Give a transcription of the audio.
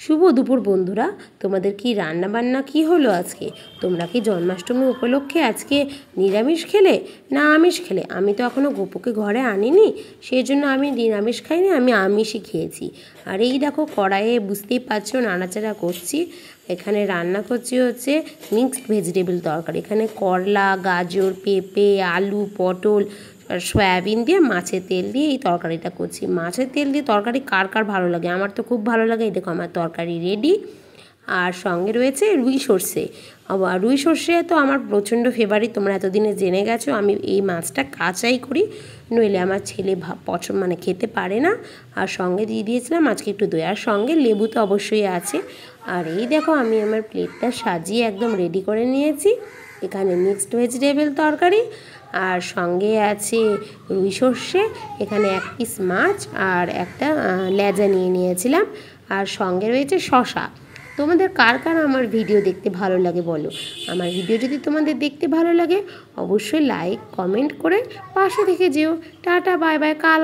শুভ দুপুর বন্ধুরা, তোমাদের কি রান্না বান্না কি হলো আজকে? তোমরা কি জন্মাষ্টমী উপলক্ষে আজকে নিরামিষ খেলে না আমিষ খেলে? আমি তো এখনও গোপুকে ঘরে আনিনি, সেই জন্য আমি নিরামিষ খাইনি, আমি আমিষই খেয়েছি। আর এই দেখো কড়াইয়ে বুঝতেই পারছো নাড়াচাড়া করছি। এখানে রান্না করছি হচ্ছে মিক্সড ভেজিটেবল তরকারি। এখানে করলা, গাজর, পেঁপে, আলু, পটল আর সয়াবিন দিয়ে মাছের তেল দিয়ে এই তরকারিটা করছি। মাছের তেল দিয়ে তরকারি কার কার ভালো লাগে? আমার তো খুব ভালো লাগে। এই দেখো আমার তরকারি রেডি। আর সঙ্গে রয়েছে রুই সর্ষে। আবার রুই সর্ষে তো আমার প্রচণ্ড ফেভারিট, তোমরা এতদিনে জেনে গেছো। আমি এই মাছটা কাঁচাই করি, নইলে আমার ছেলে মানে খেতে পারে না। আর সঙ্গে দিয়ে দিয়েছিলাম আজকে একটু দই, আর সঙ্গে লেবু তো অবশ্যই আছে। আর এই দেখো আমি আমার প্লেটটা সাজিয়ে একদম রেডি করে নিয়েছি। এখানে মিক্সড ভেজিটেবল তরকারি আর সঙ্গে আছে রুই সর্ষে, এখানে এক পিস মাছ আর একটা লেজা নিয়ে নিয়েছিলাম, আর সঙ্গে রয়েছে শশা। তোমাদের কার কার আমার ভিডিও দেখতে ভালো লাগে বলো? আমার ভিডিও যদি তোমাদের দেখতে ভালো লাগে অবশ্যই লাইক কমেন্ট করে পাশে থেকে যেও। Tata bye bye. কাল